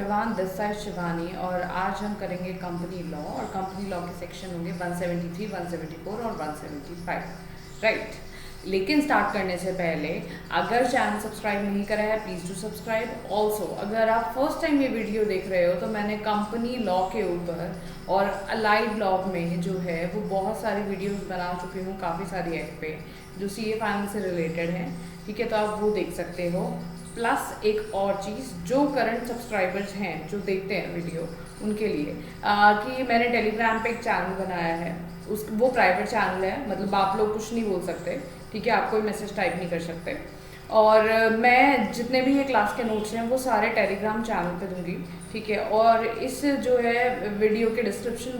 Everyone, this side Shivani और आज हम करेंगे कंपनी लॉ और कंपनी लॉ के सेक्शन होंगे 173, 174 और 175, राइट। लेकिन स्टार्ट करने से पहले अगर चैनल सब्सक्राइब नहीं करा है प्लीज़ डू सब्सक्राइब। ऑल्सो अगर आप फर्स्ट टाइम ये वीडियो देख रहे हो तो मैंने कंपनी लॉ के ऊपर और अलाइड ब्लॉग में जो है वो बहुत सारे वीडियोस बना चुकी हूँ, काफ़ी सारी एक्ट पे जो CA फाइनल से रिलेटेड है, ठीक है, तो आप वो देख सकते हो। प्लस एक और चीज़ जो करंट सब्सक्राइबर्स हैं जो देखते हैं वीडियो उनके लिए कि मैंने टेलीग्राम पे एक चैनल बनाया है, उस वो प्राइवेट चैनल है, मतलब आप लोग कुछ नहीं बोल सकते, ठीक है, आप कोई मैसेज टाइप नहीं कर सकते। और मैं जितने भी ये क्लास के नोट्स हैं वो सारे टेलीग्राम चैनल पे दूंगी, ठीक है, और इस जो है वीडियो के डिस्क्रिप्शन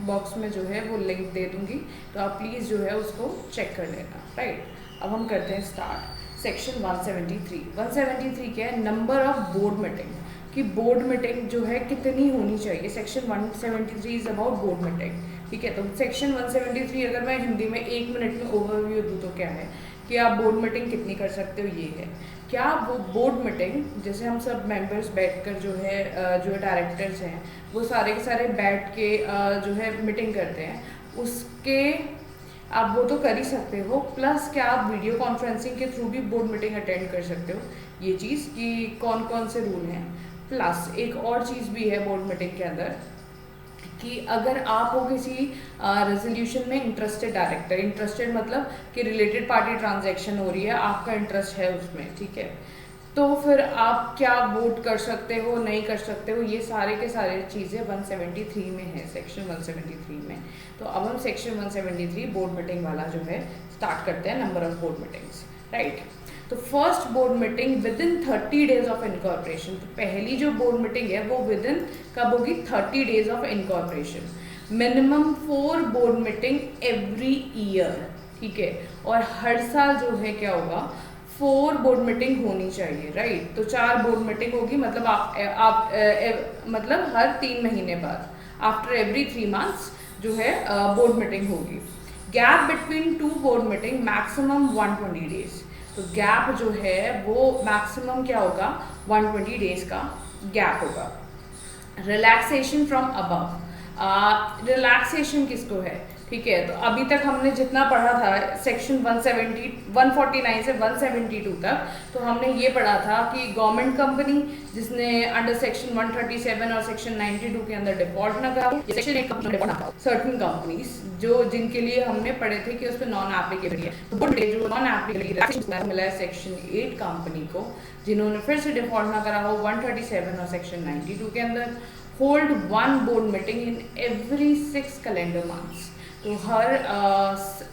बॉक्स में जो है वो लिंक दे दूंगी, तो आप प्लीज़ जो है उसको चेक कर लेना, राइट। अब हम करते हैं स्टार्ट। सेक्शन 173 क्या है? नंबर ऑफ बोर्ड मीटिंग, कि बोर्ड मीटिंग जो है कितनी होनी चाहिए। Section 173 is about board meeting, ठीक है। तो सेक्शन 173 अगर मैं हिंदी में 1 मिनट में ओवरव्यू दूँ तो क्या है कि आप बोर्ड मीटिंग कितनी कर सकते हो, ये है क्या वो बोर्ड मीटिंग जैसे हम सब मेंबर्स बैठकर जो है डायरेक्टर्स हैं वो सारे के सारे बैठ के जो है मीटिंग करते हैं, उसके आप वो तो कर ही सकते हो, प्लस क्या आप वीडियो कॉन्फ्रेंसिंग के थ्रू भी बोर्ड मीटिंग अटेंड कर सकते हो, ये चीज़ कि कौन कौन से रूल हैं। प्लस एक और चीज़ भी है बोर्ड मीटिंग के अंदर कि अगर आप हो किसी रेजोल्यूशन में इंटरेस्टेड डायरेक्टर, इंटरेस्टेड मतलब कि रिलेटेड पार्टी ट्रांजैक्शन हो रही है, आपका इंटरेस्ट है उसमें, ठीक है, तो फिर आप क्या वोट कर सकते हो, नहीं कर सकते हो, ये सारे के सारे चीज़ें 173 में है, सेक्शन 173 में। तो अब हम सेक्शन 173 बोर्ड मीटिंग वाला जो है स्टार्ट करते हैं, number of board meetings, right. तो first board meeting within 30 days of incorporation, तो पहली जो बोर्ड मीटिंग है वो विद इन कब होगी? 30 days of incorporation. Minimum 4 board meeting every year, ठीक है, और हर साल जो है क्या होगा 4 बोर्ड मीटिंग होनी चाहिए, राइट। तो 4 बोर्ड मीटिंग होगी, मतलब आप मतलब हर 3 महीने बाद, आफ्टर एवरी 3 मंथ्स जो है बोर्ड मीटिंग होगी। Gap between 2 board meeting maximum 120 days, तो गैप जो है वो मैक्सिमम क्या होगा 120 डेज का गैप होगा। रिलैक्सेशन फ्रॉम अबव, रिलैक्सेशन किसको है, ठीक है, तो अभी तक हमने जितना पढ़ा था सेक्शन 149 से 172 तक, तो हमने ये पढ़ा था कि गवर्नमेंट कंपनी जिसने अंडर सेक्शन 137 और सेक्शन 92 के अंदर डिफॉल्ट ना करा, सेक्शन 8 कंपनी डिफॉल्ट ना करा, सर्टेन कंपनीज जो जिनके लिए हमने पढ़े थे कि उस पर नॉन एप्लीकेबल है, तो जो नॉन एप्लीकेबल मिला है सेक्शन 8 कंपनी को, जिन्होंने फिर से डिफॉल्ट ना करा हो 137 और सेक्शन 92 के अंदर, hold 1 board meeting in every 6 calendar months, तो हर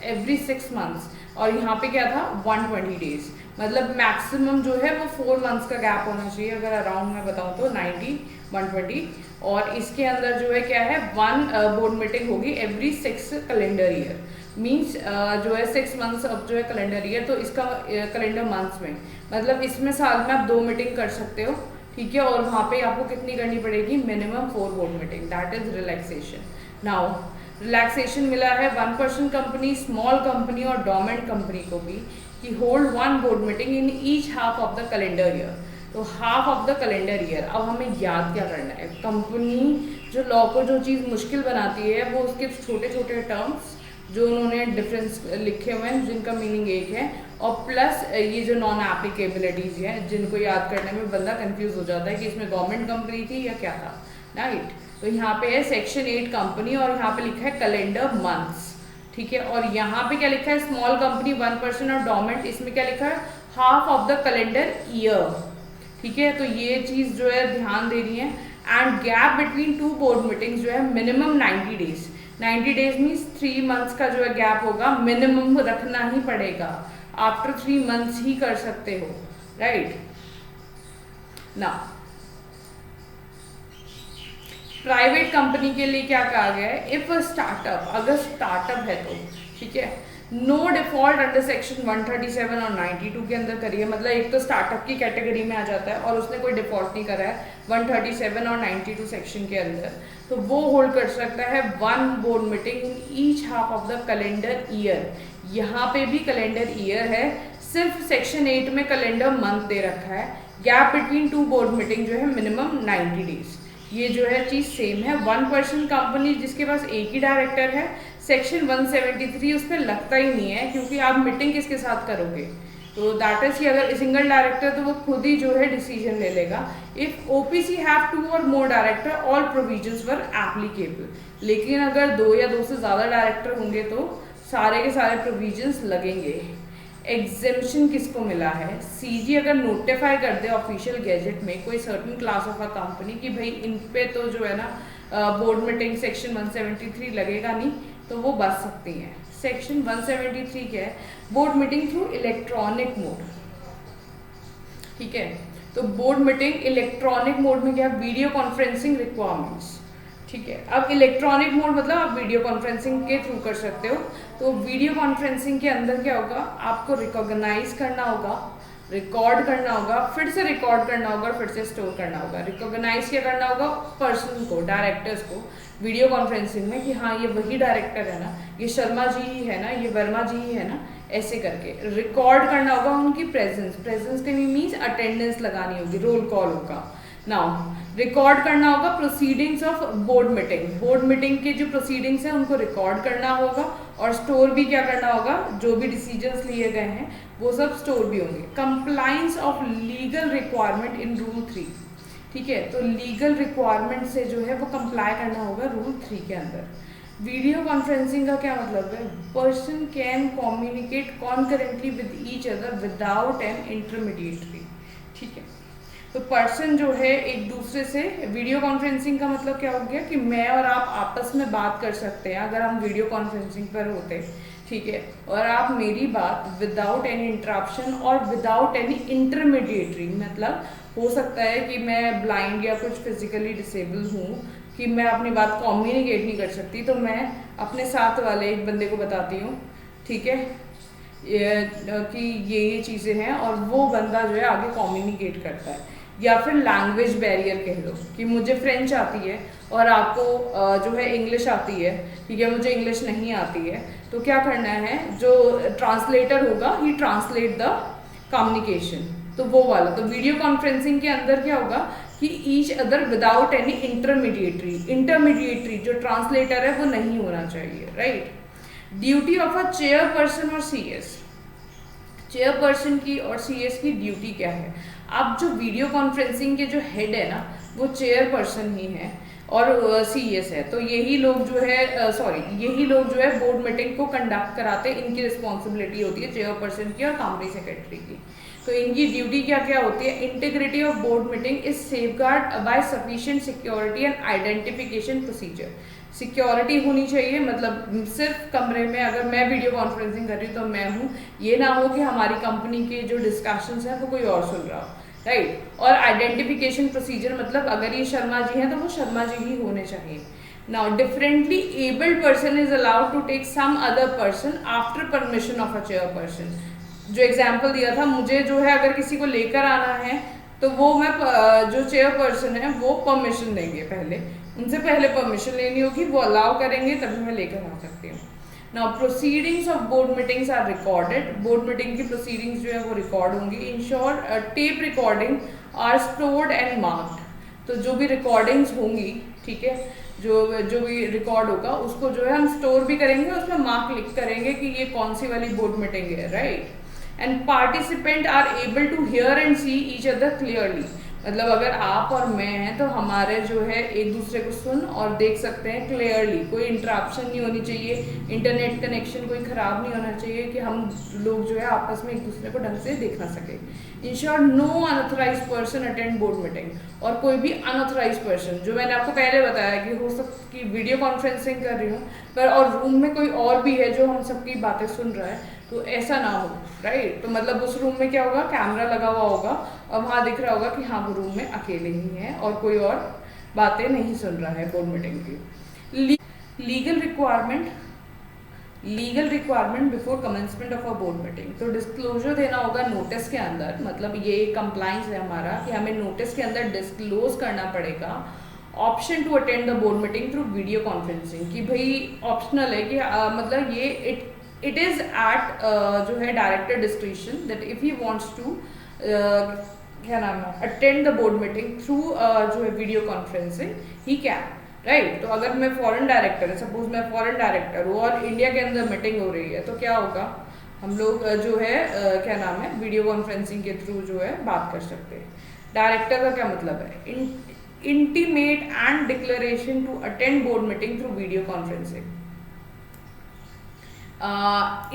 एवरी 6 मंथ्स, और यहाँ पे क्या था 120 डेज, मतलब मैक्सिमम जो है वो 4 मंथ्स का गैप होना चाहिए, अगर अराउंड मैं बताऊँ तो 90, 120, और इसके अंदर जो है क्या है 1 बोर्ड मीटिंग होगी एवरी 6 कैलेंडर ईयर, मीन्स जो है 6 मंथ्स अब जो है कैलेंडर ईयर, तो इसका कैलेंडर मंथ्स में मतलब इसमें साल में आप 2 मीटिंग कर सकते हो, ठीक है, और वहाँ पे आपको कितनी करनी पड़ेगी? Minimum 4 board meeting, that is relaxation. Now relaxation मिला है 1% कंपनी, स्मॉल कंपनी और डोमेंट कंपनी को भी, कि hold 1 board meeting in each half of the calendar year, तो half of the calendar year. अब हमें याद क्या करना है, कंपनी जो लॉ को जो चीज़ मुश्किल बनाती है वो उसके छोटे छोटे टर्म्स जो उन्होंने डिफरेंस लिखे हुए हैं जिनका मीनिंग एक है, और प्लस ये जो नॉन एप्लीकेबिलिटीज हैं जिनको याद करने में बंदा कंफ्यूज हो जाता है कि इसमें गवर्नमेंट कंपनी थी या क्या था, राइट। तो यहाँ पे है सेक्शन 8 कंपनी और यहाँ पे लिखा है कैलेंडर मंथ्स, ठीक है, और यहाँ पे क्या लिखा है स्मॉल कंपनी 1% और डोमेंट, इसमें क्या लिखा है half of the calendar year, ठीक है, तो ये चीज़ जो है ध्यान देनी है। And gap between 2 board meetings जो है minimum 90 days, 90 days means 3 months का जो है गैप होगा, मिनिमम रखना ही पड़ेगा, आफ्टर 3 मंथ्स ही कर सकते हो, राइट ना। प्राइवेट कंपनी के लिए क्या कहा गया है, इफ स्टार्टअप, अगर स्टार्टअप है तो ठीक है, नो डिफॉल्ट अंडर सेक्शन 137 और 92 के अंदर करिए, मतलब एक तो स्टार्टअप की कैटेगरी में आ जाता है और उसने कोई डिफॉल्ट नहीं करा है 137 और 92 सेक्शन के अंदर, तो वो होल्ड कर सकता है 1 board meeting in each half of the calendar year. यहाँ पे भी कैलेंडर ईयर है, सिर्फ सेक्शन 8 में कैलेंडर मंथ दे रखा है, gap between two board meeting जो है मिनिमम 90 डेज। ये जो है चीज़ सेम है। 1% कंपनी जिसके पास एक ही डायरेक्टर है, सेक्शन 173 उस पर लगता ही नहीं है, क्योंकि आप मीटिंग किसके साथ करोगे। तो दैट इज कि अगर सिंगल डायरेक्टर तो वो खुद ही जो है डिसीजन ले लेगा। इफ ओपीसी हैव 2 और मोर डायरेक्टर ऑल प्रोविजंस वर एप्लीकेबल। लेकिन अगर 2 या 2 से ज़्यादा डायरेक्टर होंगे तो सारे के सारे प्रोविजंस लगेंगे। एग्जेम्पशन किसको मिला है, सीजी अगर नोटिफाई कर दे ऑफिशियल गैजेट में कोई certain class of a company कि भाई इन पे तो जो है ना बोर्ड मीटिंग सेक्शन 173 लगेगा नहीं, तो वो बच सकती हैं। सेक्शन 173 क्या है, board meeting through electronic mode. ठीक है, तो बोर्ड मीटिंग इलेक्ट्रॉनिक मोड में क्या, वीडियो कॉन्फ्रेंसिंग रिक्वायरमेंट्स। ठीक है, अब इलेक्ट्रॉनिक मोड मतलब आप वीडियो कॉन्फ्रेंसिंग के थ्रू कर सकते हो। तो वीडियो कॉन्फ्रेंसिंग के अंदर क्या होगा, आपको रिकॉग्नाइज करना होगा, रिकॉर्ड करना होगा, फिर से रिकॉर्ड करना होगा और फिर से स्टोर करना होगा। रिकॉग्नाइज क्या करना होगा, पर्सन को, डायरेक्टर्स को वीडियो कॉन्फ्रेंसिंग में कि हाँ ये वही डायरेक्टर है ना, ये शर्मा जी ही है ना, ये वर्मा जी ही है ना, ऐसे करके रिकॉर्ड करना होगा उनकी प्रेजेंस। प्रेजेंस के मीन्स अटेंडेंस लगानी होगी, रोल कॉल होगा। नाउ रिकॉर्ड करना होगा proceedings of board meeting. Board meeting के जो प्रोसीडिंग्स हैं उनको रिकॉर्ड करना होगा और स्टोर भी क्या करना होगा, जो भी डिसीजंस लिए गए हैं वो सब स्टोर भी होंगे। Compliance of legal requirement in rule 3। ठीक है, तो लीगल रिक्वायरमेंट से जो है वो कंप्लाई करना होगा रूल 3 के अंदर। वीडियो कॉन्फ्रेंसिंग का क्या मतलब है, person can communicate concurrently with each other without an intermediary. ठीक है, तो पर्सन जो है एक दूसरे से, वीडियो कॉन्फ्रेंसिंग का मतलब क्या हो गया कि मैं और आप आपस में बात कर सकते हैं अगर हम वीडियो कॉन्फ्रेंसिंग पर होते। ठीक है, और आप मेरी बात विदाउट एनी इंटरप्शन और विदाउट एनी इंटरमीडिएटरी, मतलब हो सकता है कि मैं ब्लाइंड या कुछ फिजिकली डिसेबल हूँ कि मैं अपनी बात कम्युनिकेट नहीं कर सकती, तो मैं अपने साथ वाले एक बंदे को बताती हूँ, ठीक है, कि ये चीज़ें हैं, और वो बंदा जो है आगे कम्युनिकेट करता है। या फिर लैंग्वेज बैरियर कह लो कि मुझे फ्रेंच आती है और आपको जो है इंग्लिश आती है, ठीक है, मुझे इंग्लिश नहीं आती है, तो क्या करना है, जो ट्रांसलेटर होगा ही ट्रांसलेट द कम्युनिकेशन, तो वो वाला। तो वीडियो कॉन्फ्रेंसिंग के अंदर क्या होगा कि each other without any intermediary, intermediary जो ट्रांसलेटर है वो नहीं होना चाहिए, right. Duty of a chairperson और सीएस, चेयरपर्सन की और सीएस की ड्यूटी क्या है। अब जो वीडियो कॉन्फ्रेंसिंग के जो हेड है ना वो चेयरपर्सन ही है और सीएस है, तो यही लोग जो है यही लोग जो है बोर्ड मीटिंग को कंडक्ट कराते हैं। इनकी रिस्पॉन्सिबिलिटी होती है चेयरपर्सन की और कंपनी सेक्रेटरी की। तो इनकी ड्यूटी क्या क्या होती है, integrity of board meeting is safeguard by sufficient security and identification procedure. Security होनी चाहिए, मतलब सिर्फ कमरे में अगर मैं वीडियो कॉन्फ्रेंसिंग कर रही हूँ तो मैं हूँ, ये ना हो कि हमारी कंपनी के जो डिस्कशंस हैं वो कोई और सुन रहा हो, राइट। और आइडेंटिफिकेशन प्रोसीजर मतलब अगर ये शर्मा जी हैं तो वो शर्मा जी ही होने चाहिए। Now differently abled person is allowed to take some other person after permission of a chairperson. जो एग्जाम्पल दिया था, मुझे जो है अगर किसी को लेकर आना है तो वो मैं जो चेयरपर्सन है वो परमिशन देंगे, पहले उनसे पहले परमिशन लेनी होगी, वो अलाउ करेंगे तभी मैं लेकर आ सकती हूँ। Now proceedings of board meetings are recorded. Board meeting की प्रोसीडिंग्स जो है वो रिकॉर्ड होंगी। Ensure tape recording are stored and marked. तो जो भी रिकॉर्डिंग्स होंगी, ठीक है, जो भी रिकॉर्ड होगा उसको जो है हम स्टोर भी करेंगे, उसमें मार्क लिख करेंगे कि ये कौन सी वाली बोर्ड मीटिंग है, right. And participant are able to hear and see each other clearly. मतलब अगर आप और मैं हैं तो हमारे जो है एक दूसरे को सुन और देख सकते हैं क्लियरली, कोई इंटरप्शन नहीं होनी चाहिए, इंटरनेट कनेक्शन कोई ख़राब नहीं होना चाहिए कि हम लोग जो है आपस में एक दूसरे को ढंग से देख ना सके। Ensure no unauthorised person attend board meeting. और कोई भी अनऑथराइज पर्सन, जो मैंने आपको पहले बताया कि हो सकता कि वीडियो कॉन्फ्रेंसिंग कर रही हूँ पर और रूम में कोई और भी है जो हम सबकी बातें सुन रहा है, तो ऐसा ना हो, राइट। तो मतलब उस रूम में क्या होगा, कैमरा लगा हुआ होगा और वहाँ दिख रहा होगा कि हाँ वो रूम में अकेले ही है और कोई और बातें नहीं सुन रहा है बोर्ड मीटिंग की। Legal requirement before commencement of a board meeting. तो डिस्क्लोजर देना होगा नोटिस के अंदर, मतलब ये कंप्लाइंस है हमारा कि हमें नोटिस के अंदर डिस्क्लोज करना पड़ेगा option to attend the board meeting through video conferencing. कि भाई ऑप्शनल है कि मतलब ये इट इज़ एट जो है director discretion that if he wants to क्या नाम है attend the board meeting through जो है video conferencing he can, right. तो अगर मैं फॉरेन डायरेक्टर है, सपोज मैं फॉरेन डायरेक्टर हूँ और इंडिया के अंदर मीटिंग हो रही है, तो क्या होगा, हम लोग जो है क्या नाम है वीडियो कॉन्फ्रेंसिंग के थ्रू जो है बात कर सकते हैं। डायरेक्टर का क्या मतलब है, intimate and declaration to attend board meeting through video conferencing.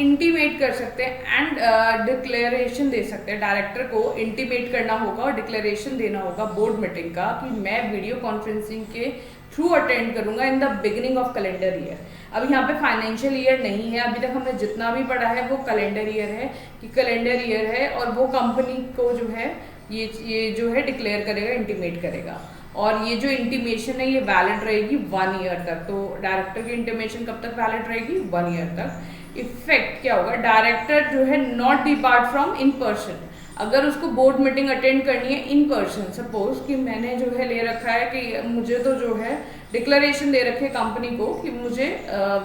Intimate कर सकते हैं एंड डिक्लेरेशन दे सकते हैं। डायरेक्टर को इंटीमेट करना होगा और डिक्लेरेशन देना होगा बोर्ड मीटिंग का कि मैं वीडियो कॉन्फ्रेंसिंग के थ्रू अटेंड करूंगा in the beginning of calendar year. अब यहाँ पे फाइनेंशियल ईयर नहीं है, अभी तक हमने जितना भी पढ़ा है वो कैलेंडर ईयर है कि कैलेंडर ईयर है, और वो कंपनी को जो है ये जो है डिक्लेयर करेगा, इंटीमेट करेगा। और ये जो इंटीमेशन है ये वैलिड रहेगी 1 ईयर तक। तो डायरेक्टर की इंटीमेशन कब तक वैलिड रहेगी, 1 ईयर तक। इफेक्ट क्या होगा, डायरेक्टर जो है not depart from in person. अगर उसको बोर्ड मीटिंग अटेंड करनी है इन पर्सन, सपोज कि मैंने जो है ले रखा है कि मुझे तो जो है डिक्लेरेशन दे रखे कंपनी को कि मुझे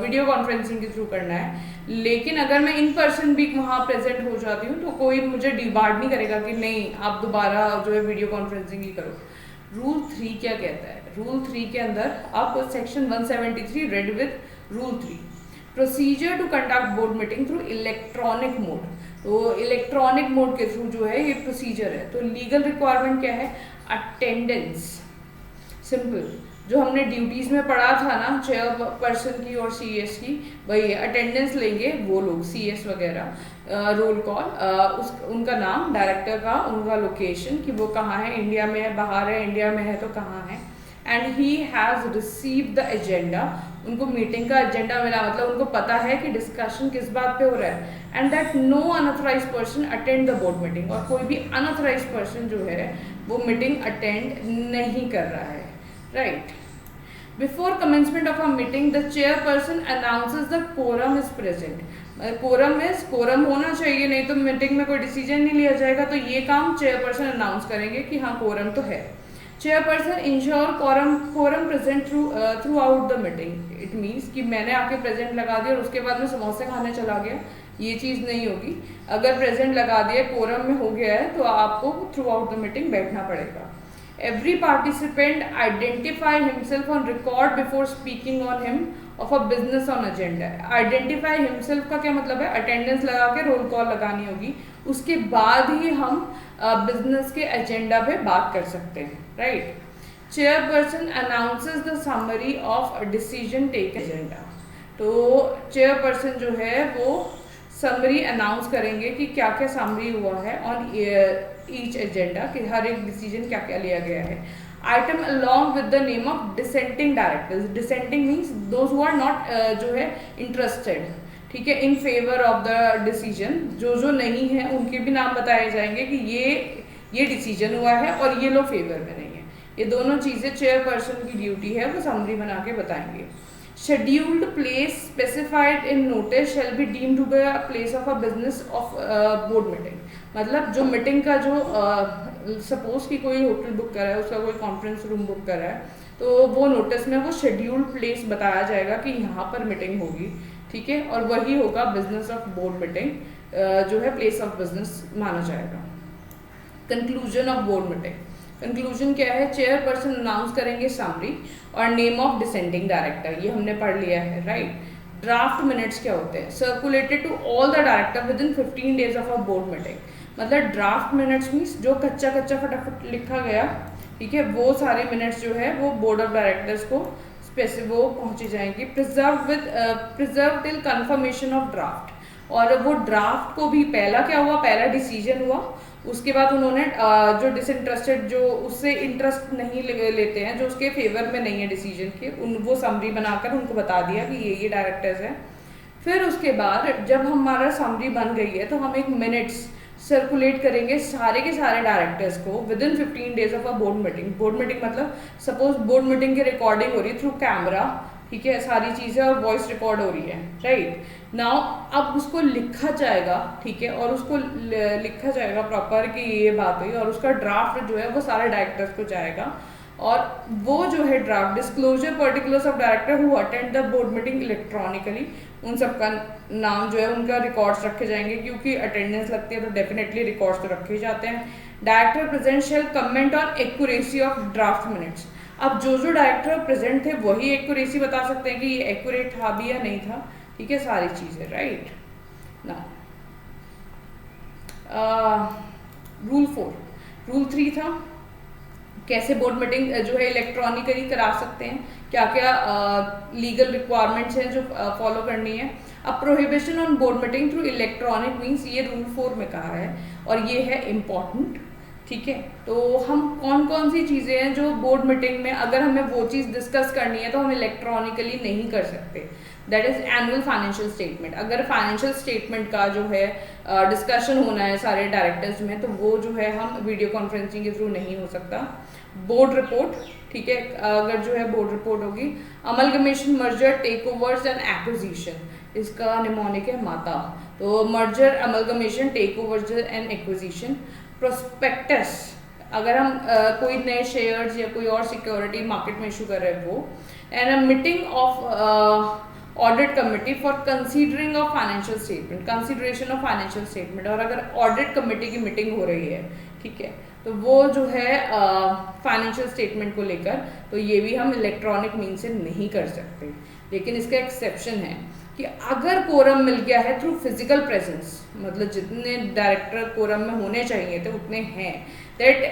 वीडियो कॉन्फ्रेंसिंग के थ्रू करना है, लेकिन अगर मैं इन पर्सन भी वहाँ प्रेजेंट हो जाती हूँ तो कोई मुझे डिबार्ड नहीं करेगा कि नहीं आप दोबारा जो है वीडियो कॉन्फ्रेंसिंग ही करो। रूल 3 क्या कहता है, रूल 3 के अंदर आप section 173 read with rule 3, procedure to conduct board meeting through electronic mode. तो इलेक्ट्रॉनिक मोड के थ्रू जो है ये प्रोसीजर है। तो लीगल रिक्वायरमेंट क्या है, अटेंडेंस। सिंपल, जो हमने ड्यूटीज में पढ़ा था ना चेयरपर्सन की और सीएस की, वही अटेंडेंस लेंगे वो लोग, सीएस वगैरह, रोल कॉल, उनका नाम, डायरेक्टर का, उनका लोकेशन कि वो कहाँ है, इंडिया में है, बाहर है, इंडिया में है तो कहाँ है, and he has receive the agenda. उनको मीटिंग का एजेंडा मिला, मतलब उनको पता है कि डिस्कशन किस बात पे हो रहा है, and that no unauthorised person attend the board meeting. और कोई भी अनऑथराइज पर्सन जो है वो मीटिंग अटेंड नहीं कर रहा है, right. Before commencement of a meeting the chairperson announces the quorum is present. Quorum होना चाहिए, नहीं तो मीटिंग में कोई डिसीजन नहीं लिया जाएगा। तो ये काम चेयरपर्सन अनाउंस करेंगे कि हाँ कोरम तो है। Chairperson ensure quorum present throughout the meeting. It means कि मैंने आके प्रेजेंट लगा दिया और उसके बाद में समोसे खाने चला गया, ये चीज़ नहीं होगी। अगर प्रेजेंट लगा दिया, कोरम में हो गया है, तो आपको थ्रू आउट द मीटिंग बैठना पड़ेगा। Every participant identify himself on record before speaking on him of a business on agenda। Identify himself का क्या मतलब है, अटेंडेंस लगा के रोल कॉल लगानी होगी, उसके बाद ही हम बिजनेस के एजेंडा पे बात कर सकते हैं, right. Chairperson announces the summary of decision taken agenda. तो चेयरपर्सन जो है वो समरी अनाउंस करेंगे कि क्या क्या समरी हुआ है ऑन ईच एजेंडा, कि हर एक डिसीजन क्या क्या लिया गया है। Item along with the name of dissenting directors. Dissenting means those who are not जो है इंटरेस्टेड, ठीक है, in favour of the decision. जो नहीं है उनके भी नाम बताए जाएंगे कि ये डिसीजन हुआ है और ये लोग फेवर में नहीं है। ये दोनों चीज़ें चेयरपर्सन की ड्यूटी है, वो समरी बना के बताएंगे। Scheduled place specified in notice shall be deemed to be a place of a business of board meeting। मतलब जो मीटिंग का जो सपोज कि कोई होटल बुक कर रहा है, उसका कोई कॉन्फ्रेंस रूम बुक कर रहा है, तो वो नोटिस में वो शेड्यूल्ड प्लेस बताया जाएगा कि यहाँ पर मीटिंग होगी, ठीक है, और वही होगा बिजनेस ऑफ बोर्ड मीटिंग, जो है प्लेस ऑफ बिजनेस माना जाएगा। Conclusion of board meeting. Conclusion क्या है, चेयरपर्सन अनाउंस करेंगे समरी और नेम ऑफ डिसेंडिंग डायरेक्टर, ये हमने पढ़ लिया है, राइट। ड्राफ्ट मिनट्स क्या होते हैं, circulated to all the director within 15 days of a board meeting. मतलब ड्राफ्ट मिनट्स मीन्स जो कच्चा फटाफट लिखा गया, ठीक है, वो सारे मिनट्स जो है वो बोर्ड ऑफ डायरेक्टर्स को वो पहुंची जाएंगी। Preserve till confirmation of draft. और वो ड्राफ्ट को भी पहला क्या हुआ, पहला डिसीजन हुआ, उसके बाद उन्होंने जो डिसइंटरेस्टेड, जो उससे इंटरेस्ट नहीं लेते हैं, जो उसके फेवर में नहीं है डिसीजन के, वो समरी बनाकर उनको बता दिया कि ये डायरेक्टर्स हैं। फिर उसके बाद जब हमारा समरी बन गई है तो हम एक मिनट्स सर्कुलेट करेंगे सारे के सारे डायरेक्टर्स को with in 15 days of a board meeting. Board meeting मतलब सपोज बोर्ड मीटिंग की रिकॉर्डिंग हो रही है थ्रू कैमरा, ठीक है, सारी चीज़ें, और वॉइस रिकॉर्ड हो रही है, राइट। नाउ अब उसको लिखा जाएगा, ठीक है, और उसको लिखा जाएगा प्रॉपर कि ये बात हुई, और उसका ड्राफ्ट जो है वो सारे डायरेक्टर्स को जाएगा और वो जो है draft disclosure particulars of director who attend the board meeting electronically, उन सबका नाम जो है उनका रिकॉर्ड्स रखे जाएंगे, क्योंकि अटेंडेंस लगती है तो डेफिनेटली रिकॉर्ड्स तो रखे ही जाते हैं। Director present shall comment on accuracy of draft minutes. अब जो डायरेक्टर प्रेजेंट थे वही एक्यूरेसी बता सकते हैं कि ये एक्यूरेट था भी या नहीं था, ठीक है, सारी चीजें, राइट ना। रूल 4, रूल 3 था कैसे बोर्ड मीटिंग जो है इलेक्ट्रॉनिकली करा सकते हैं, क्या क्या लीगल रिक्वायरमेंट्स हैं जो फॉलो करनी है। अब prohibition on board meeting through electronic means ये रूल 4 में कहा है और ये है इम्पॉर्टेंट, ठीक है। तो हम कौन कौन सी चीज़ें हैं जो बोर्ड मीटिंग में अगर हमें वो चीज़ डिस्कस करनी है तो हम इलेक्ट्रॉनिकली नहीं कर सकते। That is annual financial statement. अगर फाइनेंशियल स्टेटमेंट का जो है डिस्कशन होना है सारे डायरेक्टर्स में तो वो जो है हम वीडियो कॉन्फ्रेंसिंग के थ्रू नहीं हो सकता। बोर्ड रिपोर्ट, ठीक है, अगर जो है बोर्ड रिपोर्ट होगी। Amalgamation, merger, takeovers and acquisition, इसका निमोनिक है माता। तो merger, amalgamation, takeovers and acquisition. Prospectus, अगर हम कोई नए शेयर्स या कोई और सिक्योरिटी मार्केट में इशू कर रहे हैं वो। And a meeting of audit committee for considering of financial statement, consideration of financial statement. और अगर ऑडिट कमेटी की मीटिंग हो रही है, ठीक है, तो वो जो है फाइनेंशियल स्टेटमेंट को लेकर, तो ये भी हम इलेक्ट्रॉनिक मीन से नहीं कर सकते। लेकिन इसका एक्सेप्शन है कि अगर कोरम मिल गया है थ्रू फिजिकल प्रेजेंस, मतलब जितने डायरेक्टर कोरम में होने चाहिए थे उतने हैं, दैट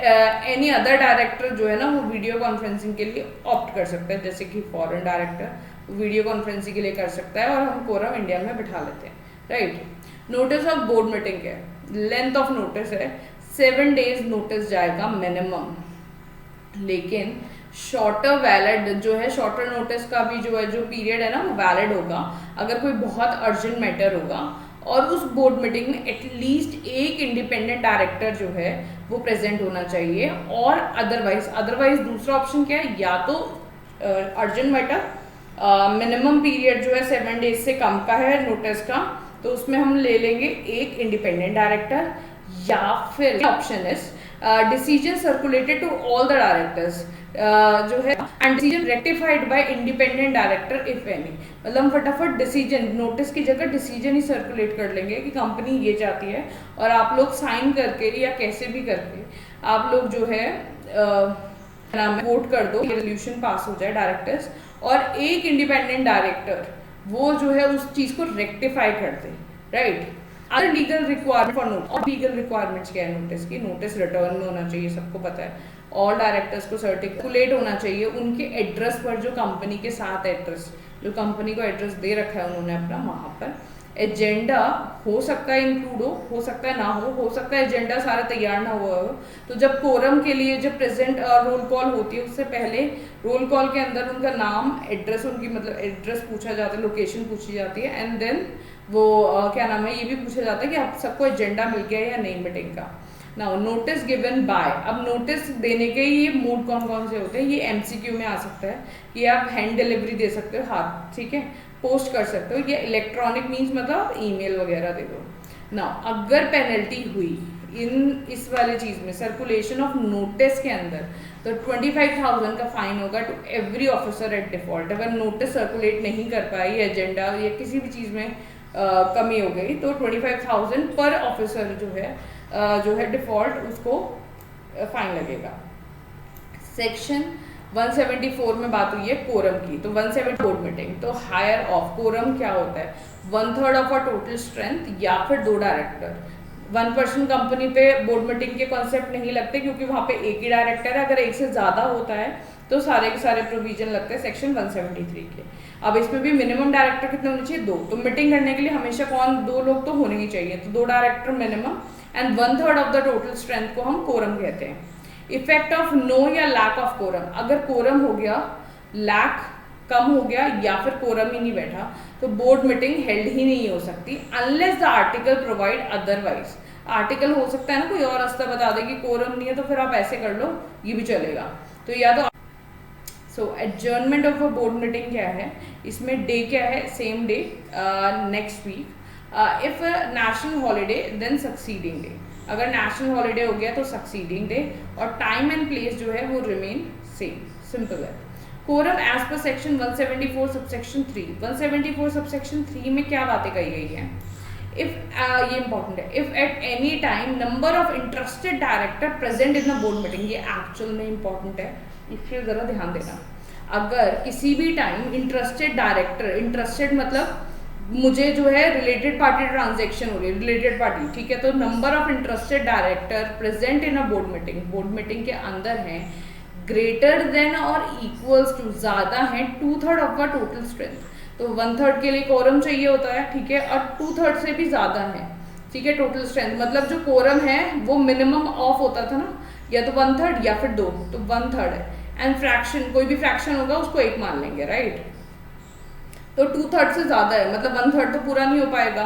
एनी अदर डायरेक्टर जो है ना वो वीडियो कॉन्फ्रेंसिंग के लिए ऑप्ट कर सकता है। जैसे कि फॉरेन डायरेक्टर वीडियो कॉन्फ्रेंसिंग के लिए कर सकता है और हम कोरम इंडिया में बिठा लेते हैं, right. Notice of board meeting है, लेंथ ऑफ नोटिस है 7 days नोटिस जाएगा मिनिमम। लेकिन शॉर्टर वैलिड जो है, शॉर्टर नोटिस का भी जो है जो पीरियड है ना वो वैलिड होगा अगर कोई बहुत अर्जेंट मैटर होगा और उस बोर्ड मीटिंग में एटलीस्ट एक इंडिपेंडेंट डायरेक्टर जो है वो प्रेजेंट होना चाहिए। और अदरवाइज दूसरा ऑप्शन क्या है, या तो अर्जेंट मैटर, मिनिमम पीरियड जो है 7 days से कम का है नोटिस का, तो उसमें हम ले लेंगे एक इंडिपेंडेंट डायरेक्टर। या फिर option is decision circulated to all the directors जो है and decision rectified by independent director if any. मतलब फटाफट डिसीजन, नोटिस की जगह डिसीजन ही सर्कुलेट कर लेंगे कि कंपनी ये चाहती है और आप लोग साइन करके या कैसे भी करके आप लोग जो है वोट कर दो, रेजोल्यूशन पास हो जाए डायरेक्टर्स, और एक इंडिपेंडेंट डायरेक्टर वो जो है उस चीज को रेक्टिफाई कर दे, right. Other legal requirement for note, और लीगल रिक्वायरमेंट्स क्या है नोटिस की, नोटिस रिटर्न में होना चाहिए, सबको पता है। ऑल डायरेक्टर्स को सर्टिकुलेट होना चाहिए उनके एड्रेस पर, जो कंपनी के साथ एड्रेस, जो कंपनी को एड्रेस दे रखा है उन्होंने अपना, वहां पर एजेंडा हो सकता है इंक्लूड हो सकता है ना हो सकता है एजेंडा सारा तैयार ना हुआ हो। तो जब कोरम के लिए जब प्रेजेंट रोल कॉल होती है उससे पहले रोल कॉल के अंदर उनका नाम, एड्रेस, उनकी मतलब एड्रेस पूछा जाता है, लोकेशन पूछी जाती है, एंड देन वो क्या नाम है ये भी पूछा जाता है कि आप सबको एजेंडा मिल गया या नहीं मीटिंग का। नाउ नोटिस गिवन बाय, अब नोटिस देने के ये मोड कौन कौन से होते हैं, ये एमसीक्यू में आ सकता है कि आप हैंड डिलीवरी दे सकते हो, हाथ, ठीक है, पोस्ट कर सकते हो, या इलेक्ट्रॉनिक मीन्स मतलब ईमेल वगैरह दे दो। नाउ अगर पेनल्टी हुई इस वाले चीज में, सर्कुलेशन ऑफ नोटिस के अंदर, तो 25,000 का फाइन होगा to every officer at default. अगर नोटिस सर्कुलेट नहीं कर पाई, एजेंडा या किसी भी चीज में कमी हो गई, तो 25,000 पर ऑफिसर जो है डिफॉल्ट उसको फाइन लगेगा। सेक्शन 174 में बात हुई है कोरम की, तो 174 बोर्ड मीटिंग, तो हायर ऑफ कोरम क्या होता है, 1/3 ऑफ अ टोटल स्ट्रेंथ या फिर 2 डायरेक्टर। 1% कंपनी पे बोर्ड मीटिंग के कॉन्सेप्ट नहीं लगते क्योंकि वहां पे एक ही डायरेक्टर है। अगर एक से ज्यादा होता है तो सारे के सारे प्रोविजन लगते हैं सेक्शन 173 के। अब इसमें भी मिनिमम डायरेक्टर कितने होने चाहिए, 2। तो मीटिंग करने के लिए हमेशा 2 लोग तो होने ही चाहिए, तो 2 director minimum, and 1/3 of the total strength को हम कोरम कहते हैं। इफेक्ट ऑफ नो या लैक ऑफ कोरम, अगर कोरम हो गया, लैक कम हो गया या फिर कोरम ही नहीं बैठा तो बोर्ड मीटिंग हेल्ड ही नहीं हो सकती unless the article provide otherwise. Article हो सकता है ना कोई और रास्ता बता दे कि कोरम नहीं है तो फिर आप ऐसे कर लो, ये भी चलेगा। तो या तो adjournment of a board meeting क्या है, इसमें डे क्या है, same day, next week. If national holiday then succeeding day, अगर नेशनल हॉलीडे हो गया तो सक्सीडिंग डे, और टाइम एंड प्लेस जो है वो रिमेन सेम, सिंपल है। Quorum as per section 174 subsection 3, 174 subsection 3 में क्या बातें कही गई हैं? इफ ये इंपॉर्टेंट है, if at any time number of interested director present in the board meeting, ये एक्चुअल में इंपॉर्टेंट है, इसलिए जरा ध्यान देना। अगर किसी भी टाइम इंटरेस्टेड डायरेक्टर, इंटरेस्टेड मतलब मुझे जो है रिलेटेड पार्टी ट्रांजेक्शन हो रही है, रिलेटेड पार्टी, ठीक है, तो number of interested director present in a board meeting, board meeting के अंदर हैं, ग्रेटर देन और इक्वल्स टू, ज्यादा है 2/3 ऑफ द टोटल स्ट्रेंथ, तो 1/3 के लिए कोरम चाहिए होता है, ठीक है, और 2/3 से भी ज्यादा है, ठीक है, टोटल स्ट्रेंथ, मतलब जो कोरम है वो मिनिमम ऑफ होता था ना, या तो 1/3 या फिर 2, तो 1/3 है, एंड फ्रैक्शन, कोई भी फ्रैक्शन होगा उसको 1 मान लेंगे, राइट, तो 2/3 से ज्यादा है, मतलब 1/3 तो पूरा नहीं हो पाएगा।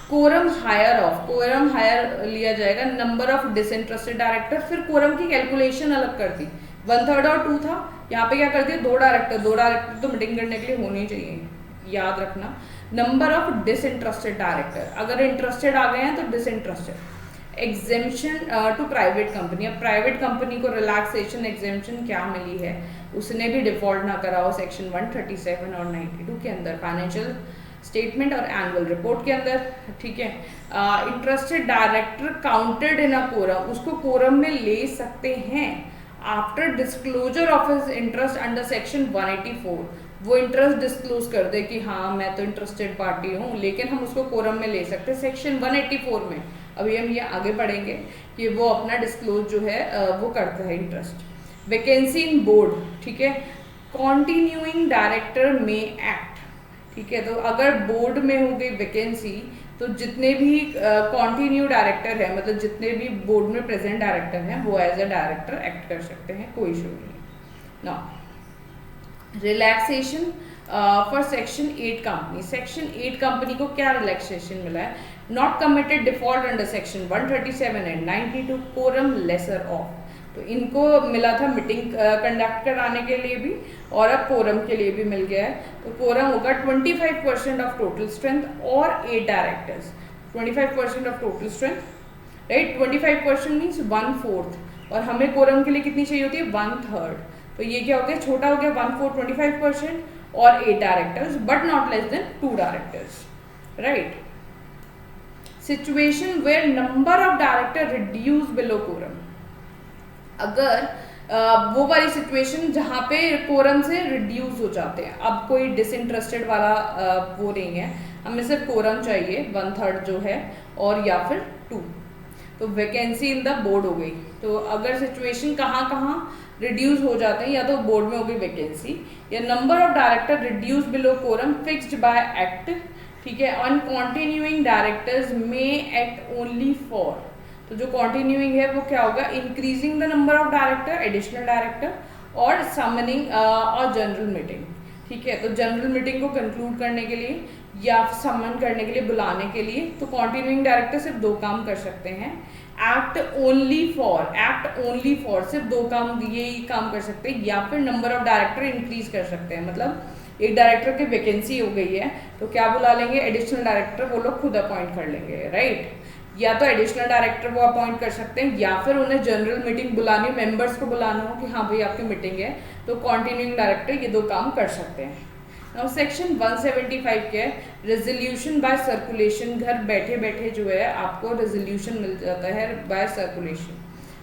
Quorum higher of, quorum higher लिया जाएगा, नंबर ऑफ डिसइंटरेस्टेड डायरेक्टर, फिर कोरम की कैलकुलेशन अलग कर दी, 1/3 और 2 था, यहाँ पे क्या कर दिया, 2 डायरेक्टर तो मीटिंग करने के लिए होने ही चाहिए, याद रखना। नंबर ऑफ डिसइंटरेस्टेड डायरेक्टर, अगर इंटरेस्टेड आ गए हैं तो disinterested. Exemption to private company, अब प्राइवेट कंपनी को रिलैक्सेशन एग्जेम्पशन क्या मिली है, उसने भी डिफॉल्ट ना करा हो सेक्शन 137 और 92 के अंदर, फाइनेंशियल स्टेटमेंट और एनुअल रिपोर्ट के अंदर, ठीक है। Interested director counted in a quorum, उसको कोरम में ले सकते हैं after disclosure of his interest under section 184, वो इंटरेस्ट डिस्क्लोज कर दे कि हाँ मैं तो इंटरेस्टेड पार्टी हूँ, लेकिन हम उसको कोरम में ले सकते हैं सेक्शन 184 में, अभी हम ये आगे पढ़ेंगे कि वो अपना डिस्क्लोज जो है वो करता है इंटरेस्ट। वैकेंसी इन बोर्ड, ठीक है, कॉन्टिन्यूइंग डायरेक्टर में एक्ट, ठीक है, तो अगर बोर्ड में हो गई वैकेंसी तो जितने भी कॉन्टिन्यू डायरेक्टर है, मतलब जितने भी बोर्ड में प्रेजेंट डायरेक्टर हैं वो एज अ डायरेक्टर एक्ट कर सकते हैं, कोई इशू नहीं। Now relaxation for section 8 company, section 8 company को क्या रिलैक्सेशन मिला है? Not committed default under section 137 and 92 quorum lesser of, तो इनको मिला था मीटिंग कंडक्ट कराने के लिए भी और अब कोरम के लिए भी मिल गया है, तो कोरम होगा 25% ऑफ टोटल स्ट्रेंथ और 8 directors, 25% of total strength, right, 25% means 1/4, और हमें कोरम के लिए कितनी चाहिए होती है, 1/3, तो ये क्या हो गया, छोटा हो गया 1/4, 25% और 8 directors but not less than 2 directors, right. Situation where number of director reduce below quorum, अगर वो वाली सिचुएशन जहाँ पे कोरम से रिड्यूस हो जाते हैं, अब कोई डिसइंटरेस्टेड वाला वो नहीं है, हमें सिर्फ कोरम चाहिए 1/3 जो है और या फिर 2, तो वैकेंसी इन द बोर्ड हो गई, तो अगर सिचुएशन कहाँ कहाँ रिड्यूस हो जाते हैं, या तो बोर्ड में हो गई वैकेंसी, या number of director reduce below quorum fixed by act, ठीक है, ऑन कॉन्टिन्यूइंग डायरेक्टर्स में एक्ट ओनली फॉर, तो जो कॉन्टिन्यूइंग है वो क्या होगा, increasing the number of director, additional director, और समनिंग और जनरल मीटिंग, ठीक है, तो जनरल मीटिंग को कंक्लूड करने के लिए या समन करने के लिए, बुलाने के लिए, तो कॉन्टिन्यूइंग डायरेक्टर सिर्फ 2 काम कर सकते हैं, एक्ट ओनली फॉर सिर्फ 2 काम, ये काम कर सकते हैं, या फिर नंबर ऑफ डायरेक्टर इंक्रीज कर सकते हैं, मतलब एक डायरेक्टर की वैकेंसी हो गई है तो क्या बुला लेंगे, एडिशनल डायरेक्टर वो लोग खुद अपॉइंट कर लेंगे, राइट, या तो एडिशनल डायरेक्टर वो अपॉइंट कर सकते हैं, या फिर उन्हें जनरल मीटिंग बुलानी, मेंबर्स को बुलाना हो कि हाँ भाई आपकी मीटिंग है, तो कॉन्टिन्यूइंग डायरेक्टर ये 2 काम कर सकते हैं। नाउ सेक्शन 175 के रेजोल्यूशन बाय सर्कुलेशन, घर बैठे बैठे जो है आपको रेजोल्यूशन मिल जाता है बाय सर्कुलेशन,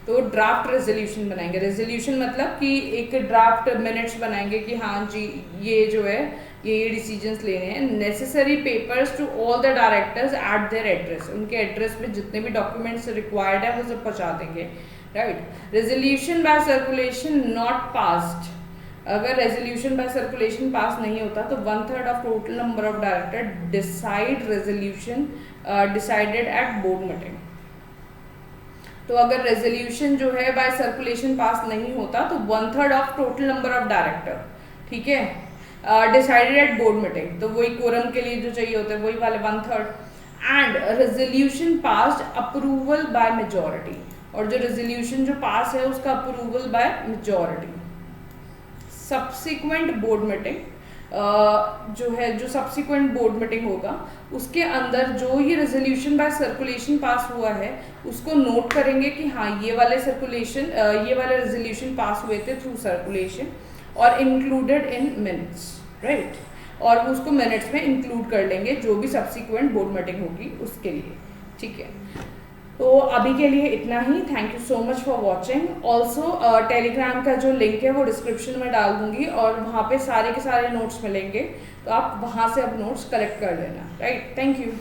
तो ड्राफ्ट रेजोल्यूशन बनाएंगे, रेजोल्यूशन मतलब कि एक ड्राफ्ट मिनट्स बनाएंगे कि हाँ जी ये जो है ये डिसीजंस लेने हैं, necessary papers to all the directors at their address, उनके एड्रेस पे जितने भी डॉक्यूमेंट्स रिक्वायर्ड है वो सब पहुंचा देंगे, right. Resolution bye circulation not passed, अगर रेजोल्यूशन बाय सर्कुलेशन पास नहीं होता तो 1/3 of total number of director decide resolution decided at board meeting, तो अगर रेजोल्यूशन जो है बाय सर्कुलेशन पास नहीं होता तो 1/3 of total number of director, ठीक है, डिसाइडेड एट बोर्ड मीटिंग, तो वही कोरम के लिए जो चाहिए होता है वही वाले 1/3, and resolution passed approval by majority, और जो रेजोल्यूशन जो पास है उसका approval by majority. Subsequent board meeting, जो है जो सब्सिक्वेंट बोर्ड मीटिंग होगा उसके अंदर जो ये रेजोल्यूशन बाय सर्कुलेशन पास हुआ है उसको नोट करेंगे कि हाँ ये वाले रेजोल्यूशन पास हुए थे थ्रू सर्कुलेशन और इंक्लूडेड इन मिनट्स, राइट, और उसको मिनट्स में इंक्लूड कर लेंगे जो भी सब्सिक्वेंट बोर्ड मीटिंग होगी उसके लिए, ठीक है। तो अभी के लिए इतना ही। Thank you so much for watching. Also Telegram का जो लिंक है वो डिस्क्रिप्शन में डाल दूंगी और वहाँ पे सारे के सारे नोट्स मिलेंगे, तो आप वहाँ से अब नोट्स कलेक्ट कर लेना, राइट। Thank you.